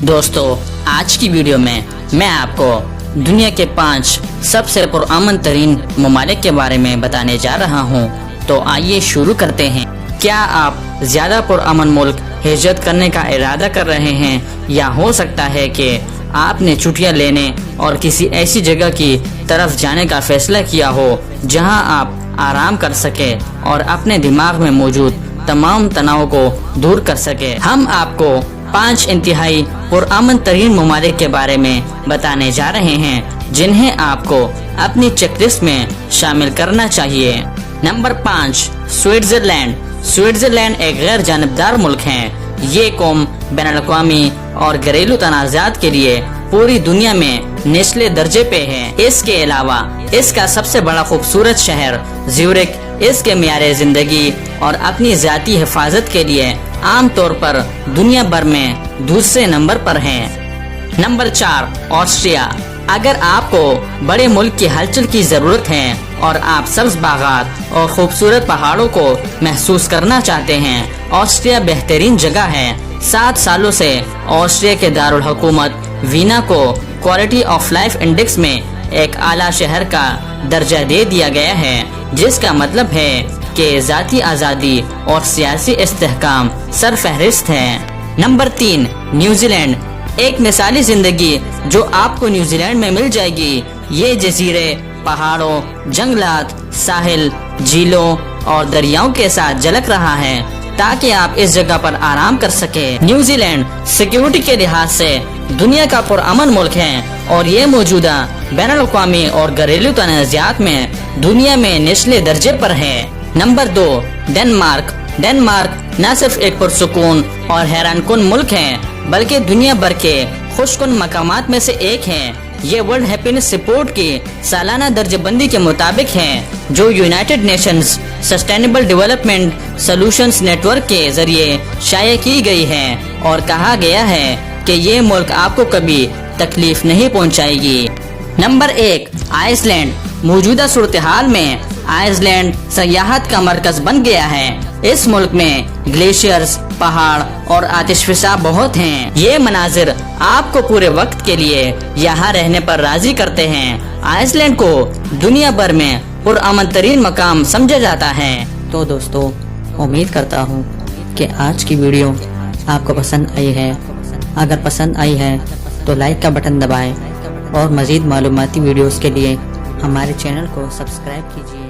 दोस्तों, आज की वीडियो में मैं आपको दुनिया के 5 सबसे पुरअमन तरीन ममालिक के बारे में बताने जा रहा हूं। तो आइए शुरू करते हैं। क्या आप ज्यादा पुरअमन मुल्क हिजरत करने का इरादा कर रहे हैं, या हो सकता है कि आपने छुट्टियां लेने और किसी ऐसी जगह की तरफ जाने का फैसला किया हो जहां आप आराम कर सके और अपने दिमाग में मौजूद तमाम तनाव को दूर कर सके। हम आपको 5 इंतहाई पुरअमन तरीन ममालिक के बारे में बताने जा रहे हैं जिन्हें आपको अपनी चेकलिस्ट में शामिल करना चाहिए। Number 5, Switzerland. स्विट्जरलैंड एक गैर जानबदार मुल्क है। ये कौम बैनुल-अक़वामी और घरेलू तनाज़ात के लिए पूरी दुनिया में निचले दर्जे पे है। इसके अलावा इसका सबसे बड़ा खूबसूरत शहर ज़्यूरिख इसके मियारे जिंदगी और अपनी ज़ाती हिफाजत के लिए आम तौर पर दुनिया भर में दूसरे नंबर पर है। Number 4, Austria. अगर आपको बड़े मुल्क की हलचल की जरूरत है और आप सब्ज बागात और खूबसूरत पहाड़ों को महसूस करना चाहते हैं, ऑस्ट्रिया बेहतरीन जगह है। 7 सालों से ऑस्ट्रिया के दारुल हुकूमत वीना को क्वालिटी ऑफ लाइफ इंडेक्स में एक आला शहर का दर्जा दे दिया गया है, जिसका मतलब है कि ज़ाती आज़ादी और सियासी इस्तेहकाम सरफहरिस्त है। Number 3, New Zealand. एक मिसाली जिंदगी जो आपको न्यूजीलैंड में मिल जाएगी। ये जजीरे पहाड़ों, जंगलात, साहिल, झीलों और दरियाओं के साथ झलक रहा है ताकि आप इस जगह पर आराम कर सके। न्यूजीलैंड सिक्योरिटी के लिहाज से दुनिया का पुरअमन मुल्क है और ये मौजूदा बैनुल-अक़वामी और घरेलू तनाज़ात में दुनिया में निचले दर्जे पर है। Number 2, Denmark. डेनमार्क न सिर्फ एक पुरसुकून और हैरानकुन मुल्क है बल्कि दुनिया भर के खुशकुन मकामात में से एक है। ये वर्ल्ड हैप्पीनेस रिपोर्ट की सालाना दर्जेबंदी के मुताबिक है, जो United Nations sustainable development solutions network के जरिए शाया की गई है, और कहा गया है कि ये मुल्क आपको कभी तकलीफ नहीं पहुंचाएगी। Number 1, Iceland. मौजूदा सूरत हाल में आइसलैंड सयाहत का मरकज बन गया है। इस मुल्क में ग्लेशियर्स, पहाड़ और आतिशफशा बहुत हैं। ये मनाजिर आपको पूरे वक्त के लिए यहाँ रहने पर राजी करते हैं। आइसलैंड को दुनिया भर में पुरअमन तरीन मकाम समझा जाता है। तो दोस्तों, उम्मीद करता हूँ कि आज की वीडियो आपको पसंद आई है। अगर पसंद आई है तो लाइक का बटन दबाएं और मज़ीद मालूमाती वीडियोस के लिए हमारे चैनल को सब्सक्राइब कीजिए।